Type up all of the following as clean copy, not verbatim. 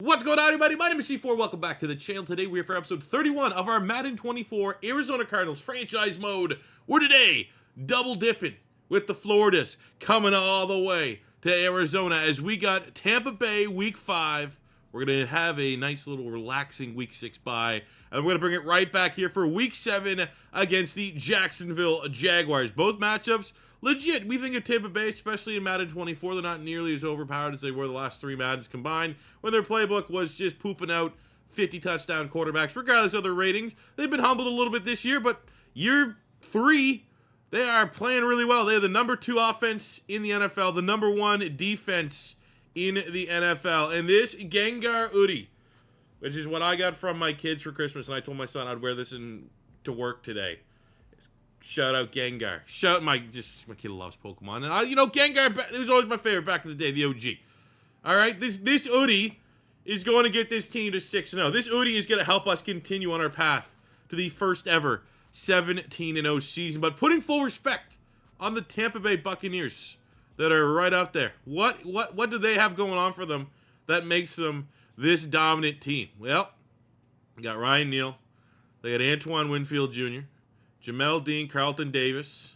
What's going on, everybody? My name is C4. Welcome back to the channel. Today we are for episode 31 of our Madden 24 Arizona Cardinals franchise mode. We're today double dipping with the Floridas, coming all the way to Arizona as we got Tampa Bay week 5. We're going to have a nice little relaxing week 6 bye, and we're going to bring it right back here for week 7 against the Jacksonville Jaguars. Both matchups legit. We think of Tampa Bay, especially in Madden 24, they're not nearly as overpowered as they were the last 3 Maddens combined, when their playbook was just pooping out 50 touchdown quarterbacks, regardless of their ratings. They've been humbled a little bit this year, but year 3, they are playing really well. They have the number 2 offense in the NFL, the number 1 defense in the NFL. And this Gengar hoodie, which is what I got from my kids for Christmas, and I told my son I'd wear this to work today. Shout out Gengar. Shout my kid loves Pokemon. And Gengar, it was always my favorite back in the day, the OG. Alright, this hoodie is going to get this team to 6-0. This hoodie is going to help us continue on our path to the first ever 17-0 season. But putting full respect on the Tampa Bay Buccaneers that are right up there. What do they have going on for them that makes them this dominant team? Well, they got Ryan Neal. They got Antoine Winfield Jr., Jamel Dean, Carlton Davis,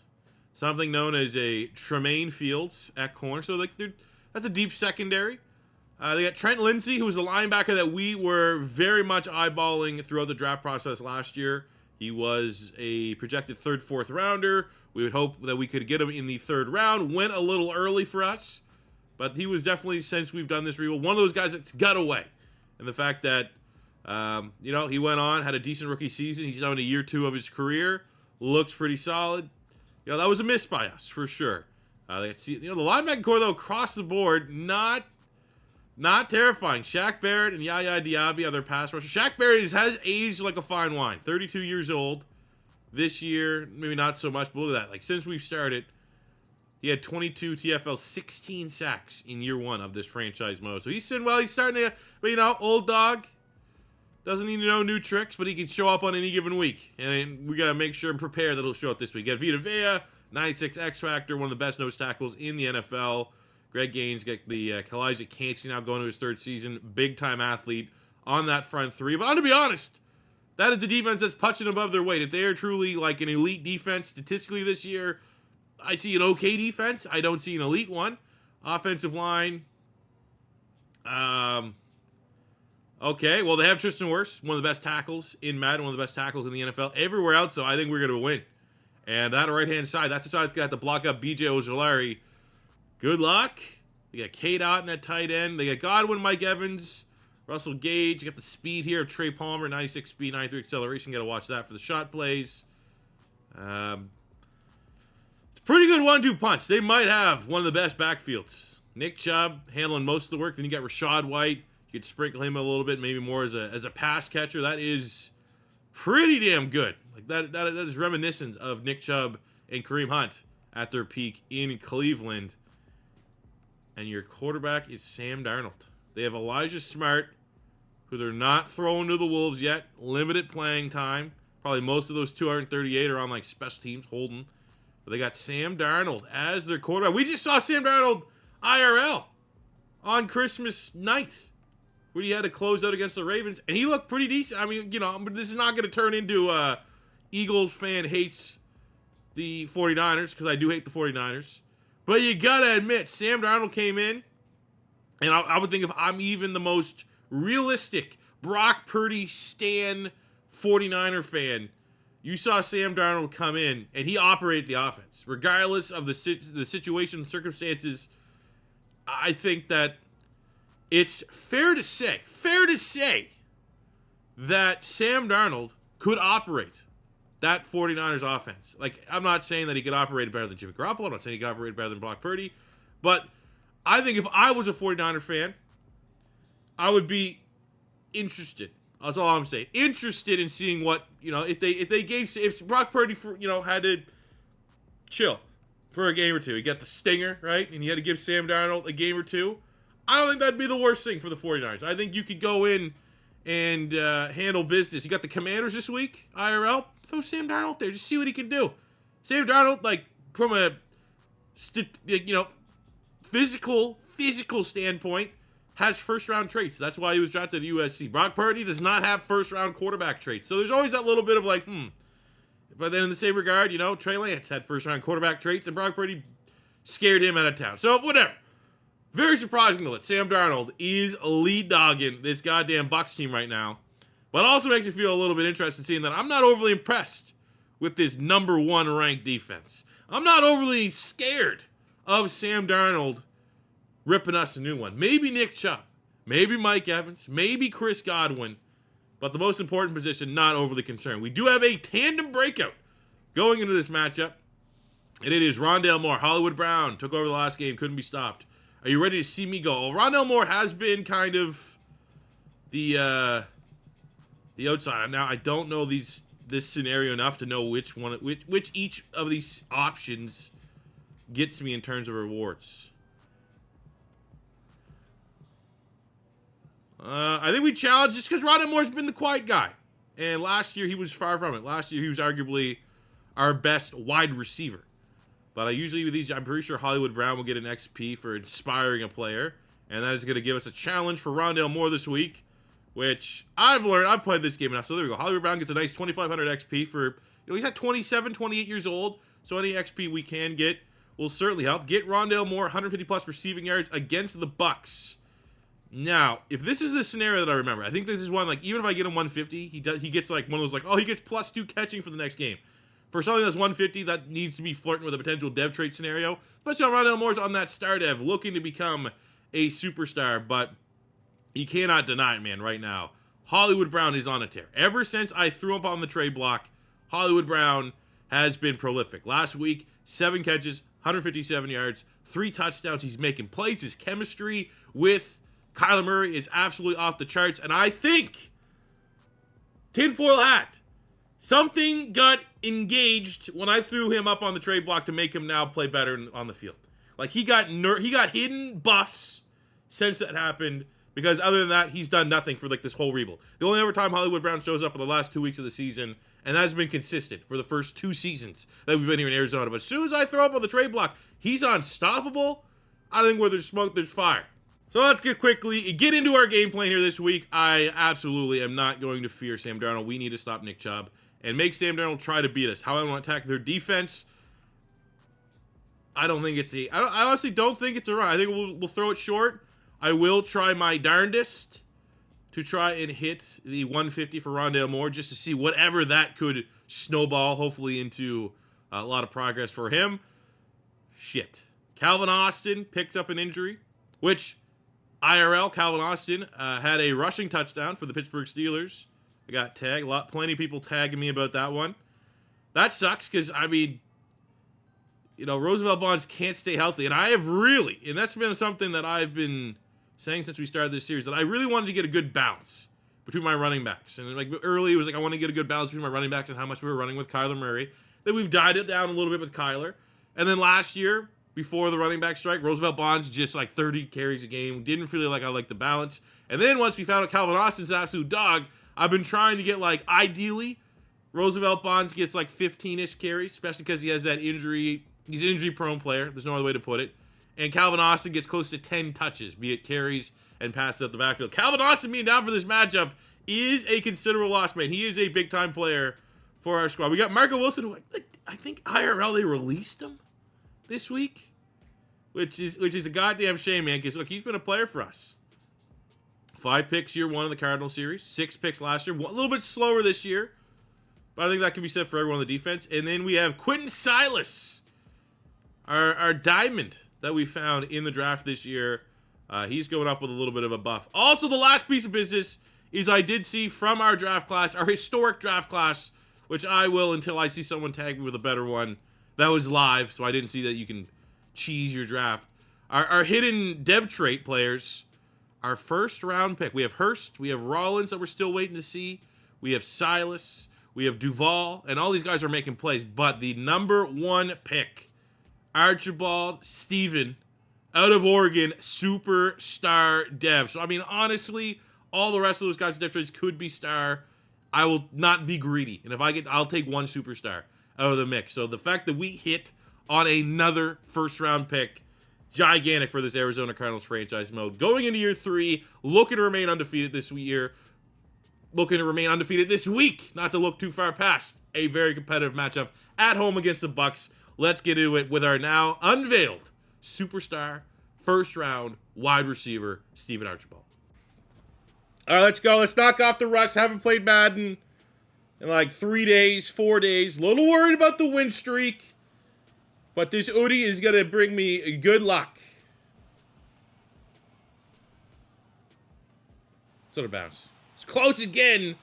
something known as a Tremaine Fields at corner. So that's a deep secondary. They got Trent Lindsey, who was the linebacker that we were very much eyeballing throughout the draft process last year. He was a projected 3rd, 4th rounder. We would hope that we could get him in the 3rd round. Went a little early for us, but he was definitely, since we've done this rebuild, one of those guys that's got away. And the fact that, he went on, had a decent rookie season. He's now in year 2 of his career. Looks pretty solid. That was a miss by us, for sure. The linebacker core, though, across the board, not terrifying. Shaq Barrett and Yaya Diaby are their pass rushers. Shaq Barrett has aged like a fine wine. 32 years old. This year, maybe not so much, but look at that. Since we've started, he had 22 TFL, 16 sacks in year 1 of this franchise mode. So he's sitting well. He's starting to, but old dog. Doesn't need to know new tricks, but he can show up on any given week. And we got to make sure and prepare that he'll show up this week. Got Vita Vea, 96 X Factor, one of the best nose tackles in the NFL. Greg Gaines got the Kalijah Cansey now going to his 3rd season. Big-time athlete on that front 3. But I'm going to be honest, that is the defense that's punching above their weight. If they are truly like an elite defense statistically this year, I see an okay defense. I don't see an elite one. Offensive line, okay, well, they have Tristan Wirfs, one of the best tackles in Madden, one of the best tackles in the NFL. Everywhere else, though, I think we're going to win. And that right-hand side, that's the side that's got to block up B.J. Ojulari. Good luck. They got Kate out in that tight end. They got Godwin, Mike Evans, Russell Gage. You got the speed here of Trey Palmer, 96 speed, 93 acceleration. Got to watch that for the shot plays. It's a pretty good 1-2 punch. They might have one of the best backfields. Nick Chubb handling most of the work. Then you got Rachaad White. You could sprinkle him a little bit, maybe more as a pass catcher. That is pretty damn good. Like that is reminiscent of Nick Chubb and Kareem Hunt at their peak in Cleveland. And your quarterback is Sam Darnold. They have Elijah Smart, who they're not throwing to the Wolves yet. Limited playing time. Probably most of those 238 are on like special teams holding. But they got Sam Darnold as their quarterback. We just saw Sam Darnold IRL on Christmas night, where he had to close out against the Ravens, and he looked pretty decent. I mean, this is not going to turn into Eagles fan hates the 49ers, because I do hate the 49ers. But you got to admit, Sam Darnold came in, and I would think if I'm even the most realistic Brock Purdy stan 49er fan, you saw Sam Darnold come in, and he operated the offense. Regardless of the situation, circumstances, I think that it's fair to say that Sam Darnold could operate that 49ers offense. Like, I'm not saying that he could operate it better than Jimmy Garoppolo. I'm not saying he could operate it better than Brock Purdy. But I think if I was a 49er fan, I would be interested. That's all I'm saying. Interested in seeing what, if Brock Purdy, had to chill for a game or two. He got the stinger, right? And you had to give Sam Darnold a game or two. I don't think that'd be the worst thing for the 49ers. I think you could go in and handle business. You got the Commanders this week, IRL. Throw Sam Darnold there. Just see what he can do. Sam Darnold, like, from a, physical standpoint, has first-round traits. That's why he was drafted at USC. Brock Purdy does not have first-round quarterback traits. So there's always that little bit of like, But then in the same regard, Trey Lance had first-round quarterback traits, and Brock Purdy scared him out of town. So whatever. Very surprising, though, that Sam Darnold is lead dogging this goddamn Bucs team right now. But also makes me feel a little bit interested seeing that I'm not overly impressed with this number 1 ranked defense. I'm not overly scared of Sam Darnold ripping us a new one. Maybe Nick Chubb, maybe Mike Evans, maybe Chris Godwin, but the most important position, not overly concerned. We do have a tandem breakout going into this matchup, and it is Rondale Moore. Hollywood Brown took over the last game, couldn't be stopped. Are you ready to see me go? Well, Rondale Moore has been kind of the outsider. Now, I don't know this scenario enough to know which each of these options gets me in terms of rewards. I think we challenge just because Rondale Moore's been the quiet guy. And last year, he was far from it. Last year, he was arguably our best wide receiver. But I usually, with these, I'm pretty sure Hollywood Brown will get an XP for inspiring a player. And that is going to give us a challenge for Rondale Moore this week, which I've learned. I've played this game enough. So there we go. Hollywood Brown gets a nice 2,500 XP for, he's at 27, 28 years old. So any XP we can get will certainly help. Get Rondale Moore 150 plus receiving yards against the Bucs. Now, if this is the scenario that I remember, I think this is one, like, even if I get him 150, he gets, like, one of those, like, he gets +2 catching for the next game. For something that's 150, that needs to be flirting with a potential dev trait scenario. Especially on Rondale Moore's on that star dev, looking to become a superstar, but you cannot deny it, man, right now. Hollywood Brown is on a tear. Ever since I threw him up on the trade block, Hollywood Brown has been prolific. Last week, 7 catches, 157 yards, 3 touchdowns. He's making plays. His chemistry with Kyler Murray is absolutely off the charts, and I think, tinfoil hat, something got engaged when I threw him up on the trade block to make him now play better on the field. Like, he got hidden buffs since that happened, because other than that, he's done nothing for, like, this whole rebuild. The only other time Hollywood Brown shows up in the last 2 weeks of the season, and that has been consistent for the first 2 seasons that we've been here in Arizona. But as soon as I throw up on the trade block, he's unstoppable. I think where there's smoke, there's fire. So let's get into our game plan here this week. I absolutely am not going to fear Sam Darnold. We need to stop Nick Chubb and make Sam Darnold try to beat us. How I want to attack their defense, I honestly don't think it's a run. I think we'll throw it short. I will try my darndest to try and hit the 150 for Rondale Moore just to see whatever that could snowball, hopefully into a lot of progress for him. Shit. Calvin Austin picked up an injury, which IRL, Calvin Austin had a rushing touchdown for the Pittsburgh Steelers. I got tagged. Plenty of people tagging me about that one. That sucks because, I mean, Roosevelt Bonds can't stay healthy. And I have really, and that's been something that I've been saying since we started this series, that I really wanted to get a good balance between my running backs. And like early, it was like I want to get a good balance between my running backs and how much we were running with Kyler Murray. Then we've dialed it down a little bit with Kyler. And then last year, before the running back strike, Roosevelt Bonds just like 30 carries a game. Didn't feel like I liked the balance. And then once we found out Calvin Austin's an absolute dog, I've been trying to get like, ideally, Roosevelt Bonds gets like 15-ish carries, especially because he has that injury. He's an injury-prone player. There's no other way to put it. And Calvin Austin gets close to 10 touches, be it carries and passes up the backfield. Calvin Austin being down for this matchup is a considerable loss, man. He is a big-time player for our squad. We got Marco Wilson, who I think IRL, they released him this week, which is a goddamn shame, man, because, look, he's been a player for us. 5 picks year 1 in the Cardinals series, 6 picks last year, a little bit slower this year, but I think that can be said for everyone on the defense. And then we have Quentin Silas, our diamond that we found in the draft this year. He's going up with a little bit of a buff. Also, the last piece of business is I did see from our draft class, our historic draft class, which I will until I see someone tag me with a better one. That was live, so I didn't see that you can cheese your draft. Our hidden dev trait players, our first round pick. We have Hurst, we have Rollins that we're still waiting to see. We have Silas, we have Duvall, and all these guys are making plays. But the number 1 pick, Archibald Stephen, out of Oregon, superstar dev. So, I mean, honestly, all the rest of those guys with dev traits could be star. I will not be greedy. And if I'll take 1 superstar out of the mix. So the fact that we hit on another first round pick gigantic for this Arizona Cardinals franchise mode. Going into year 3, looking to remain undefeated this year. Looking to remain undefeated this week. Not to look too far past a very competitive matchup at home against the Bucs. Let's get into it with our now unveiled superstar, first round wide receiver, Steven Archibald. All right, let's go. Let's knock off the rust. Haven't played Madden in like 3 days, 4 days. A little worried about the win streak. But this Udi is going to bring me good luck. It's out of bounds. It's close again.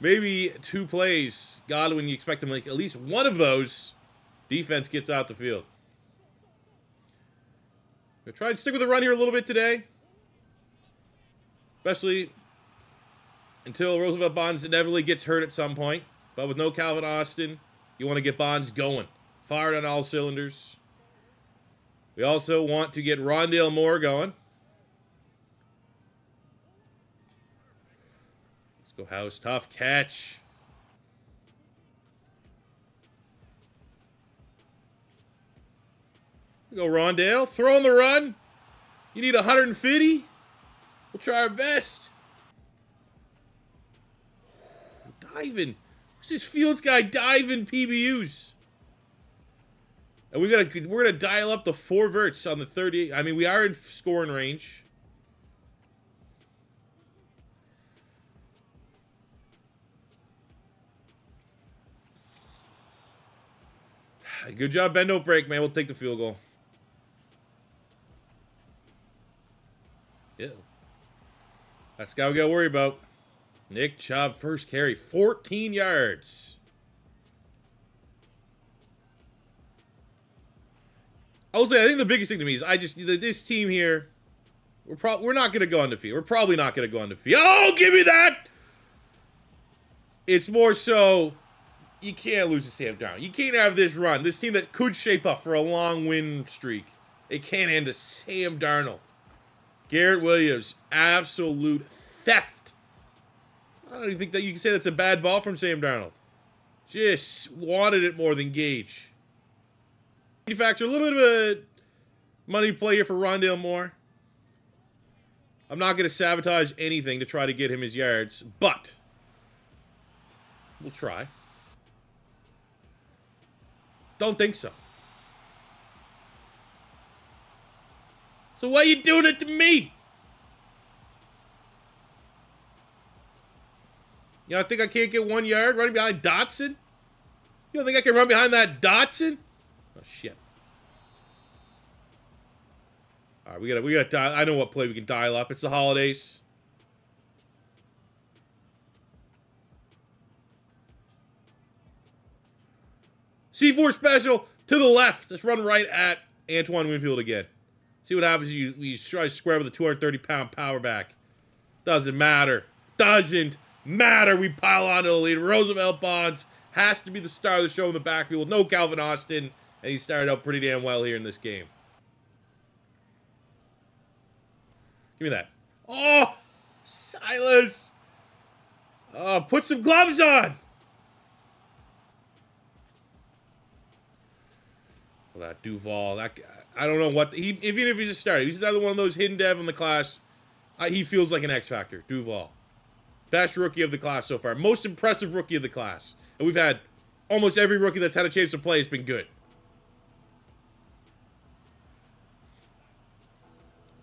Maybe 2 plays. Godwin, you expect him to make at least one of those. Defense gets out the field. We'll try and stick with the run here a little bit today. Especially until Roosevelt Bonds inevitably gets hurt at some point. But with no Calvin Austin, you want to get Bonds going. Fired on all cylinders. We also want to get Rondale Moore going. Let's go House. Tough catch. Go Rondale. Throw on the run. You need 150. We'll try our best. Diving. Who's this Fields guy diving PBUs? And we're gonna dial up the 4 verts on the 30. I mean, we are in scoring range. Good job, bend don't break, man. We'll take the field goal. Yeah. That's the guy we gotta worry about. Nick Chubb, first carry, 14 yards. I will say, I think the biggest thing to me is this team here, we're not gonna go undefeated. We're probably not gonna go undefeated. Oh, give me that! It's more so, you can't lose to Sam Darnold. You can't have this run. This team that could shape up for a long win streak. It can't end to Sam Darnold. Garrett Williams, absolute theft. I don't even think that you can say that's a bad ball from Sam Darnold. Just wanted it more than Gage. Manufacture a little bit of a money play here for Rondale Moore. I'm not going to sabotage anything to try to get him his yards, but we'll try. Don't think so. So why are you doing it to me? You don't think I can't get 1 yard running behind Dotson? You don't think I can run behind that Dotson? Oh, shit. All right, we gotta dial. I know what play we can dial up. It's the holidays. C4 special to the left. Let's run right at Antoine Winfield again. See what happens. You try to square with a 230-pound power back. Doesn't matter. Doesn't matter. We pile on to the lead. Roosevelt Bonds has to be the star of the show in the backfield. No Calvin Austin. And he started out pretty damn well here in this game. Give me that. Oh, Silas. Oh, put some gloves on. Well, that Duval, that guy, I don't know what, even if he's a starter, he's another one of those hidden dev in the class. He feels like an X Factor, Duval. Best rookie of the class so far. Most impressive rookie of the class. And we've had almost every rookie that's had a chance to play has been good.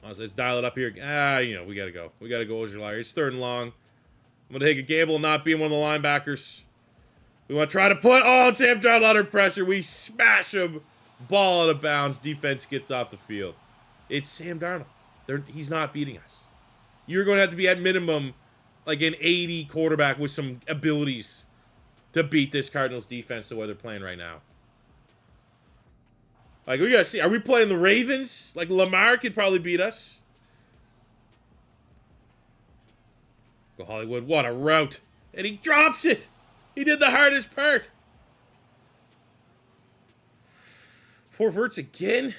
Let's dial it up here. We got to go. We got to go Ojulari. It's 3rd and long. I'm going to take a gamble not being one of the linebackers. We want to try to put, Sam Darnold under pressure. We smash him. Ball out of bounds. Defense gets off the field. It's Sam Darnold. He's not beating us. You're going to have to be at minimum like an 80 quarterback with some abilities to beat this Cardinals defense the way they're playing right now. Like, we gotta see. Are we playing the Ravens? Like, Lamar could probably beat us. Go Hollywood. What a route. And he drops it. He did the hardest part. 4 verts again.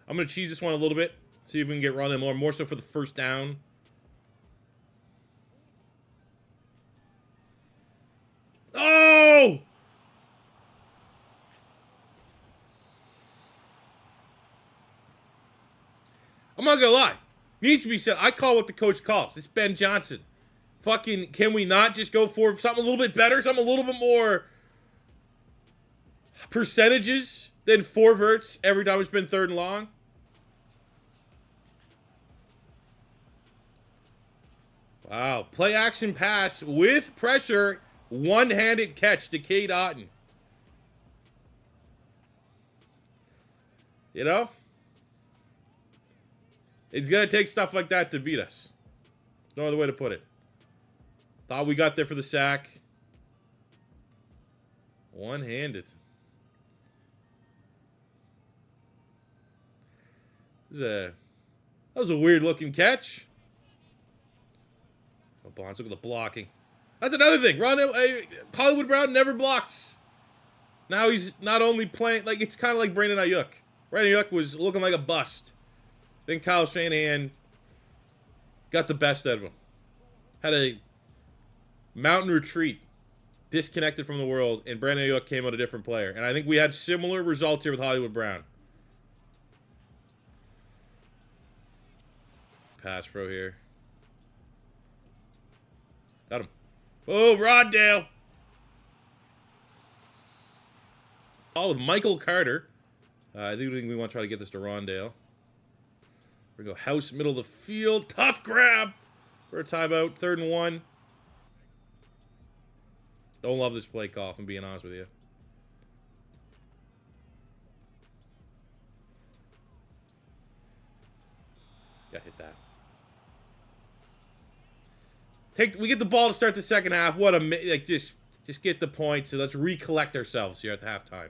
I'm going to cheese this one a little bit. See if we can get Rondale Moore. More so for the first down. Oh! I'm not gonna lie. Needs to be said. I call what the coach calls. It's Ben Johnson. Fucking, can we not just go for something a little bit better? Something a little bit more percentages than 4 verts every time it's been 3rd and long? Wow. Play action pass with pressure. One-handed catch to Cade Otton. You know? It's going to take stuff like that to beat us. No other way to put it. Thought we got there for the sack. One-handed. That was a weird-looking catch. Oh, Bonds, look at the blocking. That's another thing. Hollywood Brown never blocks. Now he's not only playing... Like, it's kind of like Brandon Ayuk. Brandon Ayuk was looking like a bust. Then Kyle Shanahan got the best out of him. Had a mountain retreat. Disconnected from the world. And Brandon Ayuk came out a different player. And I think we had similar results here with Hollywood Brown. Pass pro here. Got him. Oh, Roddale. All of Michael Carter. I think we want to try to get this to Rondale. We're going to go house, middle of the field. Tough grab for a timeout. 3rd and 1. Don't love this play call, if I'm being honest with you. Yeah, hit that. We get the ball to start the second half. What a like just get the points and let's recollect ourselves here at the halftime.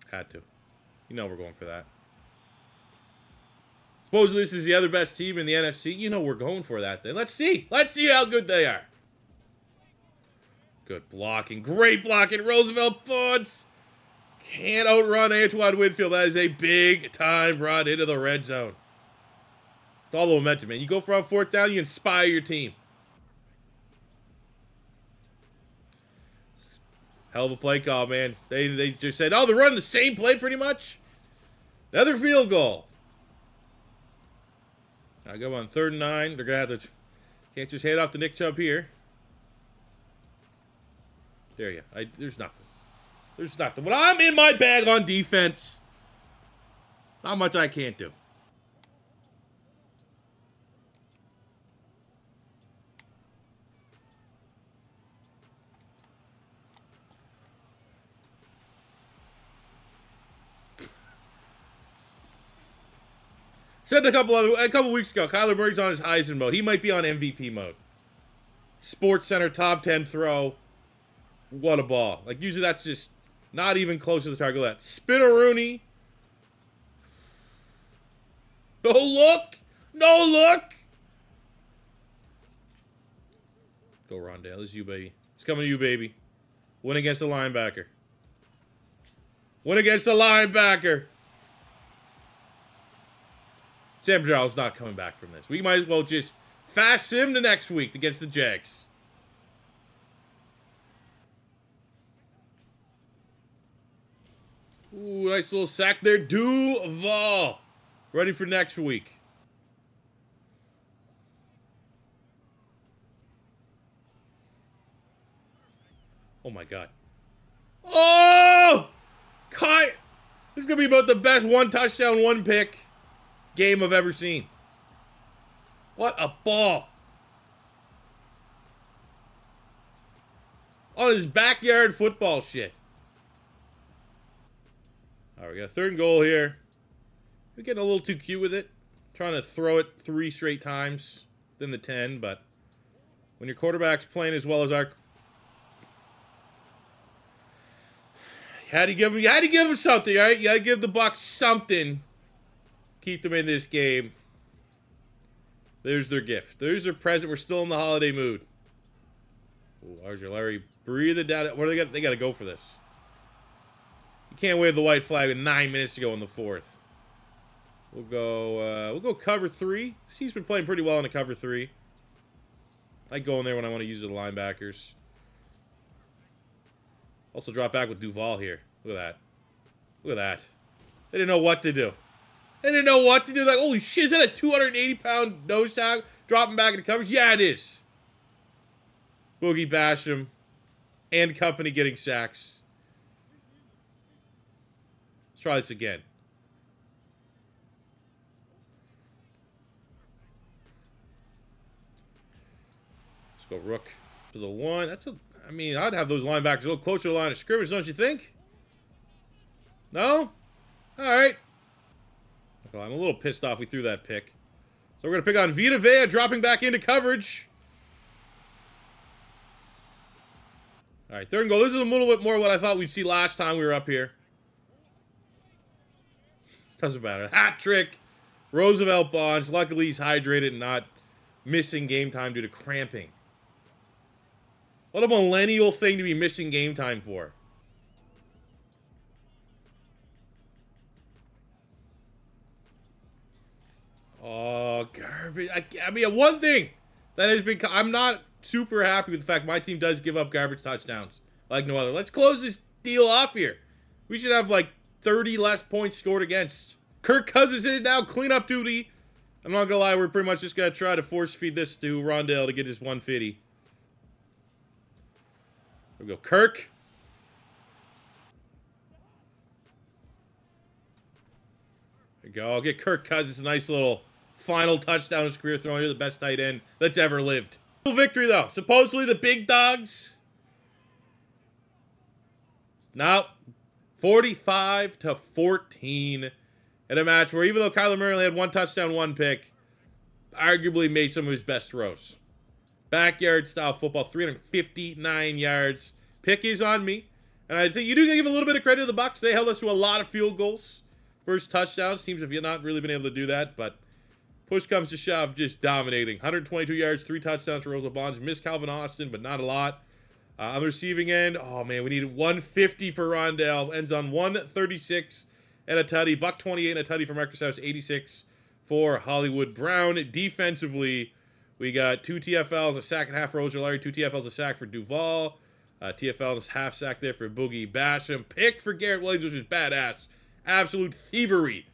Had to. You know we're going for that. Supposedly this is the other best team in the NFC. You know we're going for that then. Let's see. Let's see how good they are. Good blocking. Great blocking. Roosevelt Bonds. Can't outrun Antoine Winfield. That is a big time run into the red zone. It's all the momentum, man. You go for a 4th down, you inspire your team. Hell of a play call, man. They just said, oh, they're running the same play pretty much. Another field goal. I go on 3rd and 9. They're going to have to... Can't just hand off to Nick Chubb here. There you go. There's nothing. There's nothing. When I'm in my bag on defense, not much I can't do. Said a couple weeks ago, Kyler Murray's on his Heisman mode. He might be on MVP mode. Sports Center top 10 throw. What a ball. Like, usually that's just not even close to the target left. Spin-a-rooney. No look. No look. Go, Rondale. It's you, baby. It's coming to you, baby. Win against the linebacker. Win against the linebacker. Sam Darnold's not coming back from this. We might as well just fast him to next week against the Jags. Ooh, nice little sack there. Duval. Ready for next week. Oh, my God. Oh! Kai! This is going to be about the best 1 touchdown, 1 pick game I've ever seen. What a ball. On his backyard football shit. All right, we got 3rd and goal here. We're getting a little too cute with it. Trying to throw it 3 straight times than the 10, but when your quarterback's playing as well as our... You had to give him something, all right? You got to give the Bucs something. Keep them in this game. There's their gift. There's their present. We're still in the holiday mood. Ooh, Larry, breathe it down. What do they got? They got to go for this. You can't wave the white flag with 9 minutes to go in the 4th. We'll go cover 3. He's been playing pretty well in the cover 3. I go in there when I want to use the linebackers. Also drop back with Duval here. Look at that. Look at that. They didn't know what to do. They didn't know what to do. Like, holy shit, is that a 280-pound nose tackle dropping back into coverage? Yeah, it is. Boogie Basham and company getting sacks. Let's try this again. Let's go Rook to the 1. That's a... I mean, I'd have those linebackers a little closer to the line of scrimmage, don't you think? No? All right. Well, I'm a little pissed off we threw that pick. So we're going to pick on Vita Vea dropping back into coverage. All right, 3rd and goal. This is a little bit more what I thought we'd see last time we were up here. Doesn't matter. Hat trick. Roosevelt Bonds. Luckily, he's hydrated and not missing game time due to cramping. What a millennial thing to be missing game time for. Oh, garbage. I mean, one thing that has been... I'm not super happy with the fact my team does give up garbage touchdowns like no other. Let's close this deal off here. We should have like 30 less points scored against. Kirk Cousins is now cleanup duty. I'm not going to lie. We're pretty much just going to try to force feed this to Rondale to get his 150. There we go. Kirk. There we go. I'll get Kirk Cousins a nice little final touchdown of his career, throwing to the best tight end that's ever lived. Victory, though. Supposedly the big dogs. Now, 45-14 in a match where even though Kyler Murray only had 1 touchdown, 1 pick, arguably made some of his best throws. Backyard style football, 359 yards. Pick is on me. And I think you do give a little bit of credit to the Bucs. They held us to a lot of field goals. First touchdowns. Teams have not really been able to do that, but push comes to shove, just dominating. 122 yards, 3 touchdowns for Roosevelt Bonds. Missed Calvin Austin, but not a lot. On the receiving end, oh man, we needed 150 for Rondale. Ends on 136 and a tutty. $128 and a tutty for Marcus House. 86 for Hollywood Brown. Defensively, we got 2 TFLs, a sack and a half for Ojolari, 2 TFLs, a sack for Duval. TFL is half sack there for Boogie Basham. Pick for Garrett Williams, which is badass. Absolute thievery.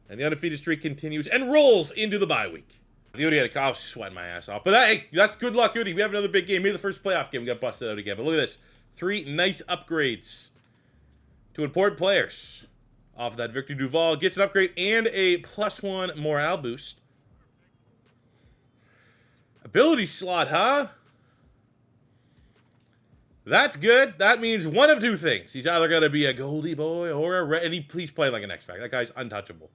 And the undefeated streak continues and rolls into the bye week. The Udi had I was sweating my ass off. But hey, that's good luck, Udi. We have another big game. Maybe the first playoff game we got busted out again. But look at this. 3 nice upgrades to important players. Off of that, Victor Duval gets an upgrade and a +1 morale boost. Ability slot, huh? That's good. That means one of 2 things. He's either going to be a Goldie boy or a red. And he's playing like an X-Factor. That guy's untouchable.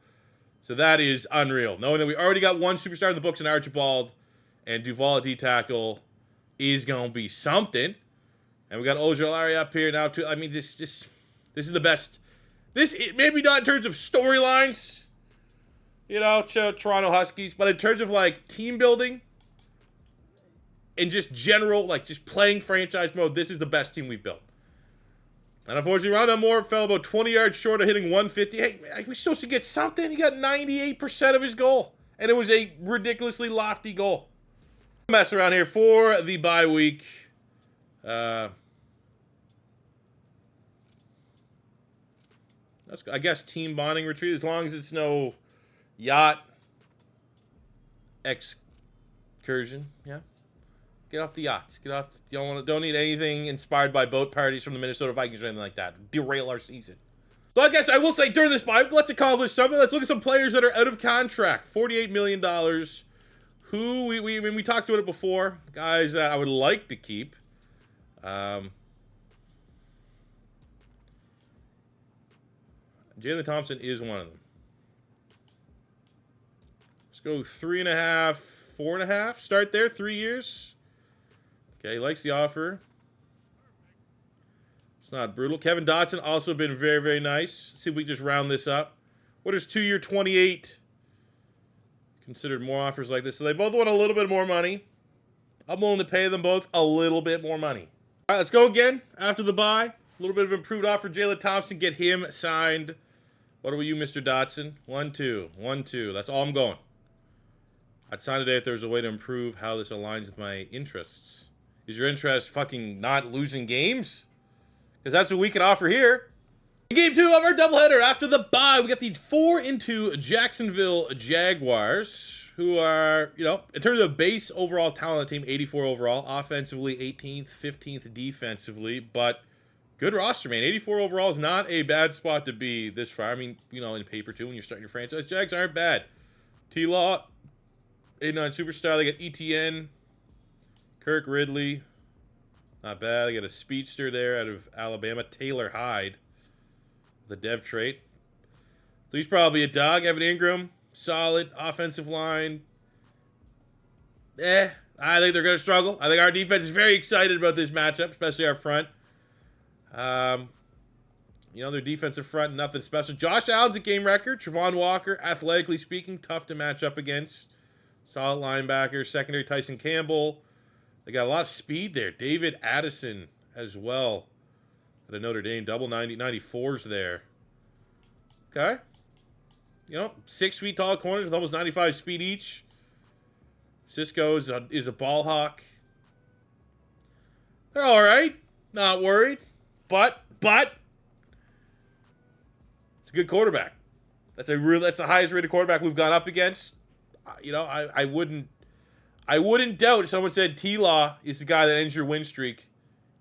So that is unreal. Knowing that we already got 1 superstar in the books in Archibald and Duval at D-tackle is going to be something. And we got Ojolari up here now too. I mean, this is the best. Maybe not in terms of storylines, you know, Toronto Huskies, but in terms of like team building and just general, like just playing franchise mode, this is the best team we've built. And unfortunately, Rondale Moore fell about 20 yards short of hitting 150. Hey, we still should get something. He got 98% of his goal. And it was a ridiculously lofty goal. Mess around here for the bye week. That's, I guess, team bonding retreat, as long as it's no yacht excursion. Yeah. Get off the yachts. Get off. Don't need anything inspired by boat parties from the Minnesota Vikings or anything like that. Derail our season. So I guess I will say during this bye, let's accomplish something. Let's look at some players that are out of contract. $48 million. Who we talked about it before. Guys that I would like to keep. Jalen Thompson is one of them. Let's go 3.5, 4.5. Start there. 3 years. Okay, he likes the offer. It's not brutal. Kevin Dotson also been very, very nice. Let's see if we can just round this up. What is 2-year 28? Considered more offers like this. So they both want a little bit more money. I'm willing to pay them both a little bit more money. All right, let's go again after the bye. A little bit of improved offer. Jalen Thompson, get him signed. What are you, Mr. Dotson? 1-2. 1-2. That's all I'm going. I'd sign today if there's a way to improve how this aligns with my interests. Is your interest fucking not losing games? Because that's what we can offer here. Game 2 of our doubleheader after the bye. We got these 4-2 Jacksonville Jaguars, who are, you know, in terms of base overall talent team, 84 overall, offensively 18th, 15th defensively, but good roster, man. 84 overall is not a bad spot to be this far. I mean, you know, in paper too, when you're starting your franchise. Jags aren't bad. T-Law, 89 superstar. They got ETN, Kirk Ridley. Not bad. They got a speedster there out of Alabama, Taylor Hyde, the dev trait. So he's probably a dog. Evan Ingram, solid. Offensive line, I think they're going to struggle. I think our defense is very excited about this matchup, especially our front. You know, their defensive front, nothing special. Josh Allen's a game record. Travon Walker, athletically speaking, tough to match up against. Solid linebacker. Secondary, Tyson Campbell. They got a lot of speed there. David Addison as well. At Notre Dame, double 94s there. Okay. You know, 6 feet tall corners with almost 95 speed each. Cisco is a ball hawk. They're all right. Not worried. But it's a good quarterback. That's the highest rated quarterback we've gone up against. You know, I wouldn't doubt if someone said T-Law is the guy that ends your win streak.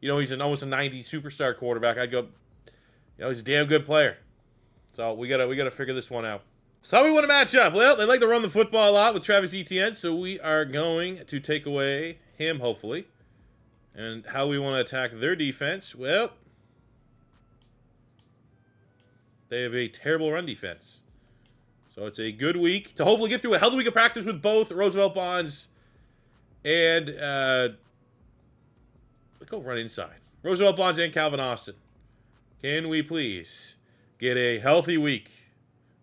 You know, he's almost a 90 superstar quarterback. I'd go, you know, he's a damn good player. So we gotta figure this one out. So how we want to match up? Well, they like to run the football a lot with Travis Etienne, so we are going to take away him, hopefully. And how we want to attack their defense? Well, they have a terrible run defense. So it's a good week to hopefully get through a healthy week of practice with both Roosevelt Bonds and let's go run inside. Roosevelt Bonds and Calvin Austin. Can we please get a healthy week?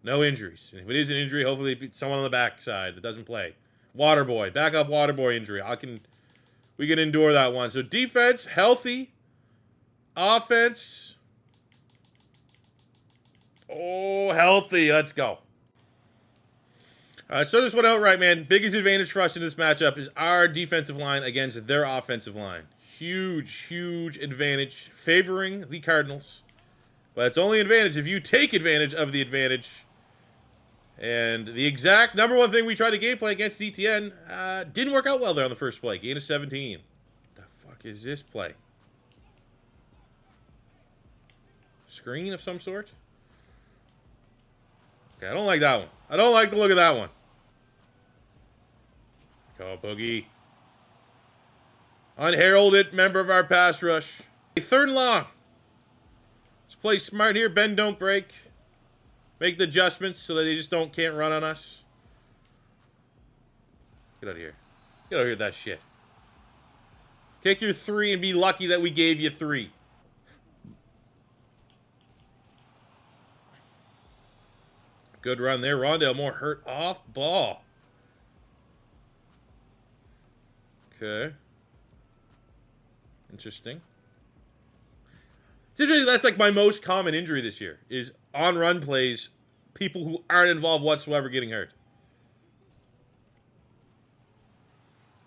No injuries. And if it is an injury, hopefully it's someone on the backside that doesn't play. Waterboy, backup Waterboy injury. We can endure that one. So defense, healthy. Offense. Oh, healthy. Let's go. All right, so this one outright, man. Biggest advantage for us in this matchup is our defensive line against their offensive line. Huge advantage favoring the Cardinals. But it's only advantage if you take advantage of the advantage. And the exact number one thing we tried to game play against ETN didn't work out well there on the first play. Gain of 17. The fuck is this play? Screen of some sort? Okay, I don't like that one. I don't like the look of that one. Go, Boogie. Unheralded member of our pass rush. A 3rd and long. Let's play smart here. Bend, don't break. Make the adjustments so that they just can't run on us. Get out of here. Get out of here with that shit. Kick your 3 and be lucky that we gave you 3. Good run there. Rondale Moore hurt off ball. Okay. Interesting. It's interesting. That's like my most common injury this year is on-run plays, people who aren't involved whatsoever getting hurt.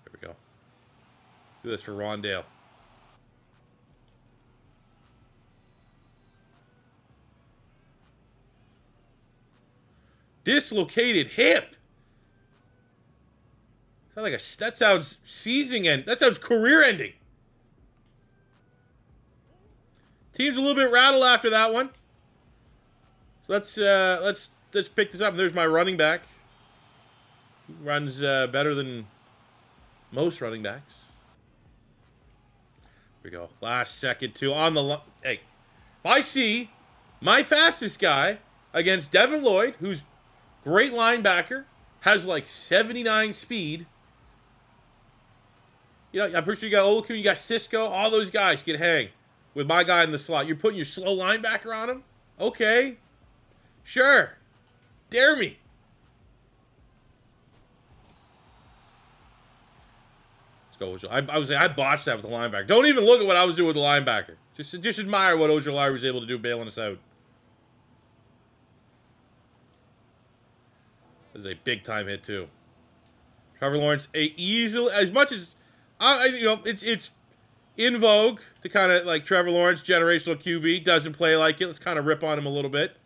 There we go. Do this for Rondale. Dislocated hip. That sounds season end. That sounds career ending. Team's a little bit rattled after that one. So let's pick this up. There's my running back. He runs better than most running backs. Here we go. Last second too on the hey. If I see my fastest guy against Devin Lloyd, who's great linebacker, has like 79 speed. You know, I'm pretty sure you got Olakun, you got Cisco, all those guys can hang with my guy in the slot. You're putting your slow linebacker on him? Okay. Sure. Dare me. Let's go. I botched that with the linebacker. Don't even look at what I was doing with the linebacker. Just admire what Ojolari was able to do bailing us out. This is a big time hit too. Trevor Lawrence, easily as much as you know, it's in vogue to kind of like Trevor Lawrence, generational QB. Doesn't play like it. Let's kind of rip on him a little bit.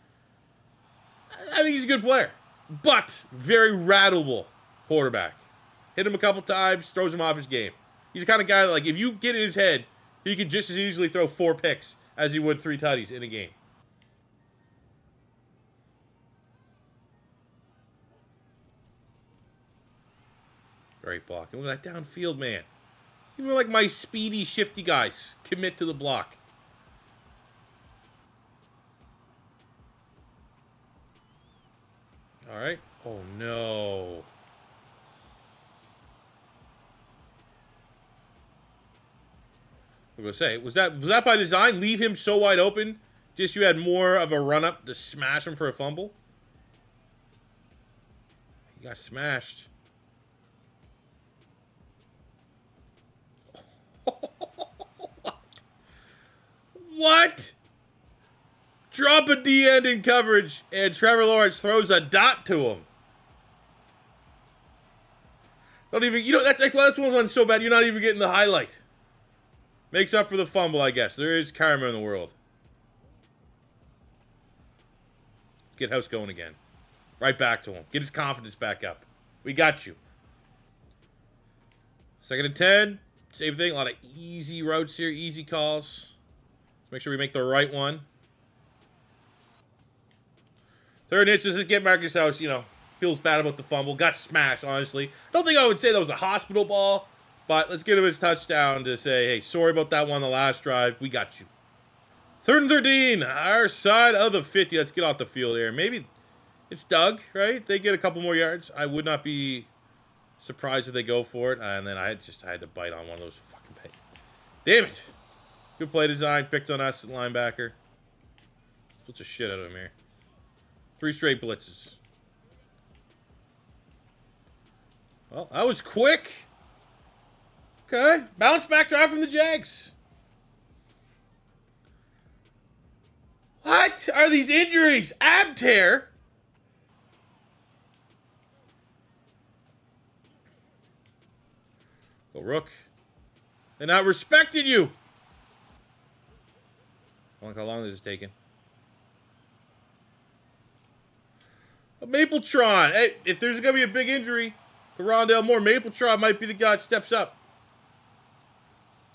I think he's a good player, but very rattleable quarterback. Hit him a couple times, throws him off his game. He's the kind of guy that, like, if you get in his head, he could just as easily throw 4 picks as he would 3 tutties in a game. Great block. And look at that downfield, man. Even like my speedy, shifty guys commit to the block. All right. Oh, no. I'm going to say, was that by design? Leave him so wide open? Just you had more of a run-up to smash him for a fumble? He got smashed. What? Drop a D-end in coverage, and Trevor Lawrence throws a dot to him. Don't even, that's like, well, that's one so bad, you're not even getting the highlight. Makes up for the fumble, I guess. There is karma in the world. Get House going again. Right back to him. Get his confidence back up. We got you. 2nd and 10. Same thing. A lot of easy routes here. Easy calls. Let's make sure we make the right one. 3rd and inches. Let's get Marcus House, feels bad about the fumble. Got smashed, honestly. I don't think I would say that was a hospital ball, but let's give him his touchdown to say, hey, sorry about that one the last drive. We got you. 3rd and 13. Our side of the 50. Let's get off the field here. Maybe it's Doug, right? They get a couple more yards. I would not be surprised if they go for it. And then I had to bite on one of those fucking pay. Damn it. Good play design. Picked on us at linebacker. Puts a shit out of him here. 3 straight blitzes. Well, that was quick. Okay. Bounce back drive from the Jags. What are these injuries? Ab tear? Go Rook. They're not respecting you. I wonder how long this is taking. Mapletron. Hey, if there's going to be a big injury to Rondale Moore, Mapletron might be the guy that steps up.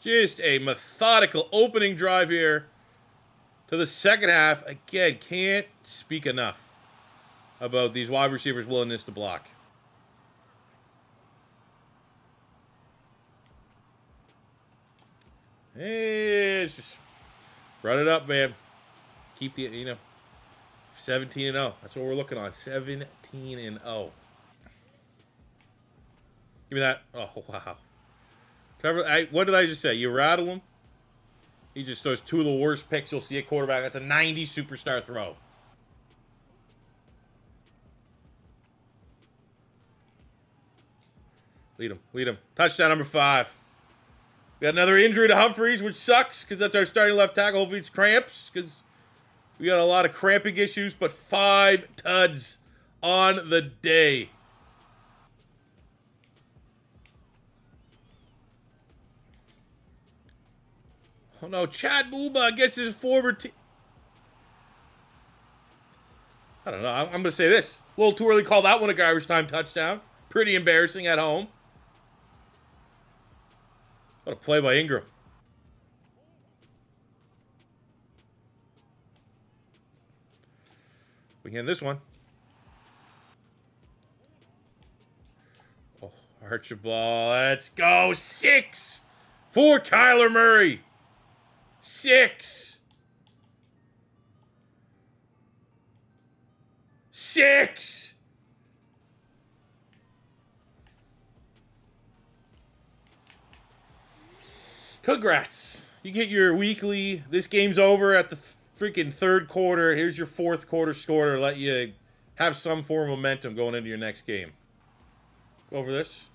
Just a methodical opening drive here to the second half. Again, can't speak enough about these wide receivers' willingness to block. Hey, it's just run it up, man. Keep the, 17-0. That's what we're looking on. 17-0. Give me that. Oh, wow. Trevor, what did I just say? You rattle him? He just throws 2 of the worst picks you'll see at quarterback. That's a 90 superstar throw. Lead him. Lead him. Touchdown number 5. We got another injury to Humphreys, which sucks because that's our starting left tackle. Hopefully it's cramps because we got a lot of cramping issues, but 5 tuds on the day. Oh no, Chad Booba gets his former team. I don't know. I'm going to say this. A little too early to call that one a garbage time touchdown. Pretty embarrassing at home. What a play by Ingram. We can end this one. Oh, Archibald. Let's go. 6 for Kyler Murray. 6. 6. Congrats. You get your weekly. This game's over at the freaking 3rd quarter. Here's your 4th quarter score to let you have some form of momentum going into your next game. Go over this.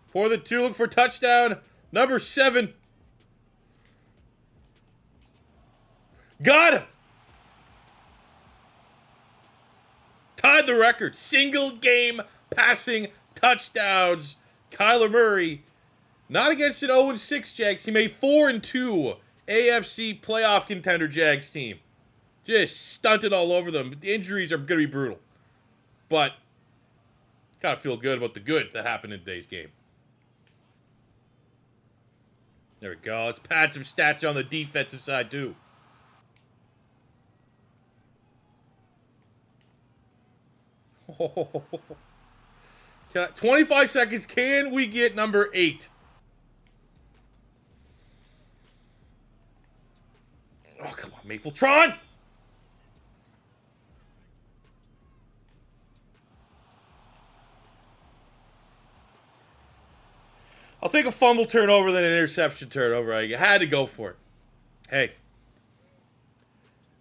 For the 2, look for touchdown number 7. Got him. Tied the record. Single game passing touchdowns. Kyler Murray Not against an 0-6 Jags. He made 4-2 AFC playoff contender Jags team. Just stunted all over them. The injuries are going to be brutal. But gotta feel good about the good that happened in today's game. There we go. Let's pad some stats on the defensive side, too. Oh. 25 seconds. Can we get number 8? Oh, come on, Mapletron! I'll take a fumble turnover than an interception turnover. I had to go for it. Hey.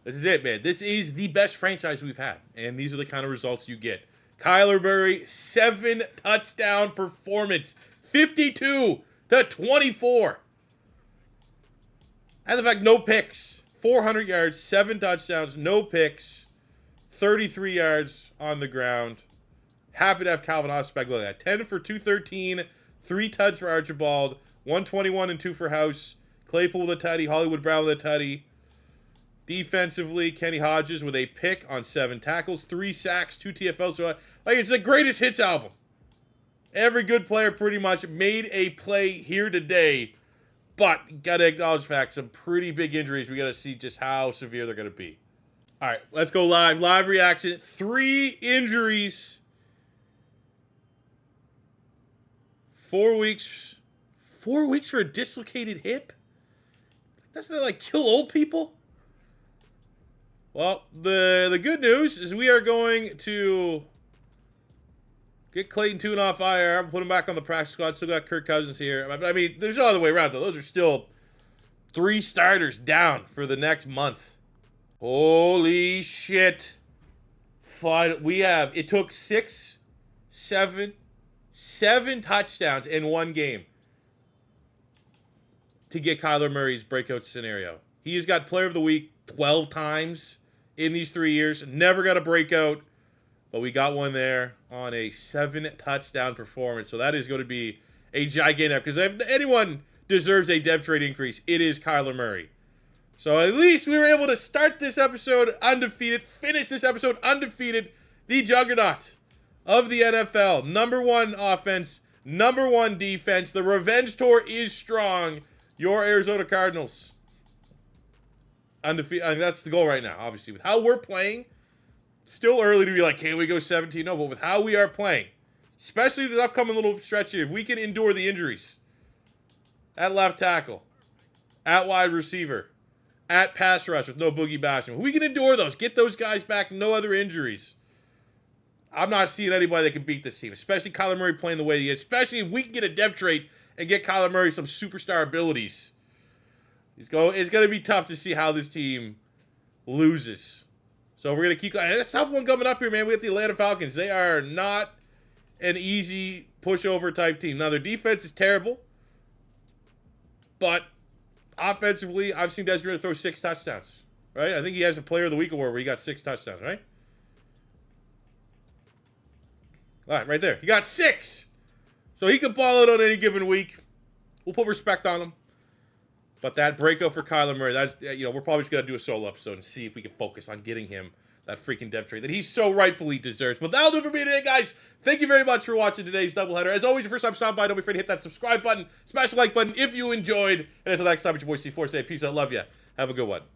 This is it, man. This is the best franchise we've had. And these are the kind of results you get. Kyler Murray, 7-touchdown performance. 52-24. And the fact, no picks. 400 yards, 7 touchdowns, no picks. 33 yards on the ground. Happy to have Calvin Auspeck like that. 10 for 213. 3 tuds for Archibald. 121 and 2 for House. Claypool with a tutty. Hollywood Brown with a tutty. Defensively, Kenny Hodges with a pick on 7 tackles. 3 sacks, 2 TFLs. So, like, it's the greatest hits album. Every good player pretty much made a play here today. But, got to acknowledge the fact, some pretty big injuries. We got to see just how severe they're going to be. All right, let's go live. Live reaction. 3 injuries. 4 weeks. 4 weeks for a dislocated hip? Doesn't that, like, kill old people? Well, the good news is we are going to get Clayton Tune off IR, put him back on the practice squad. Still got Kirk Cousins here. I mean, there's no other way around, though. Those are still 3 starters down for the next month. Holy shit. We have, it took 7 touchdowns in one game to get Kyler Murray's breakout scenario. He has got player of the week 12 times in these 3 years. Never got a breakout, but we got one there on a 7-touchdown performance. So that is going to be a gigantic, because if anyone deserves a dev trade increase, it is Kyler Murray. So at least we were able to start this episode undefeated, finish this episode undefeated. The juggernaut of the NFL. Number 1 offense, number 1 defense. The revenge tour is strong. Your Arizona Cardinals. Undefeated. I mean, that's the goal right now, obviously. With how we're playing, still early to be like, can we go 17-0? But with how we are playing, especially this upcoming little stretch here, if we can endure the injuries at left tackle, at wide receiver, at pass rush with no Boogie Basham, if we can endure those, get those guys back, no other injuries, I'm not seeing anybody that can beat this team, especially Kyler Murray playing the way he is, especially if we can get a dev trade and get Kyler Murray some superstar abilities. It's going to be tough to see how this team loses. So we're going to keep going. And it's a tough one coming up here, man. We have the Atlanta Falcons. They are not an easy pushover type team. Now, their defense is terrible. But offensively, I've seen Desmond throw 6 touchdowns. Right? I think he has a player of the week award where he got 6 touchdowns, right? All right, right there. He got 6. So he could ball out on any given week. We'll put respect on him. But that breakout for Kyler Murray, that's, we're probably just going to do a solo episode and see if we can focus on getting him that freaking dev trade that he so rightfully deserves. But that'll do it for me today, guys. Thank you very much for watching today's doubleheader. As always, your first time stopping by, don't be afraid to hit that subscribe button, smash the like button if you enjoyed. And until next time, it's your boy C4 saying peace out, love ya. Have a good one.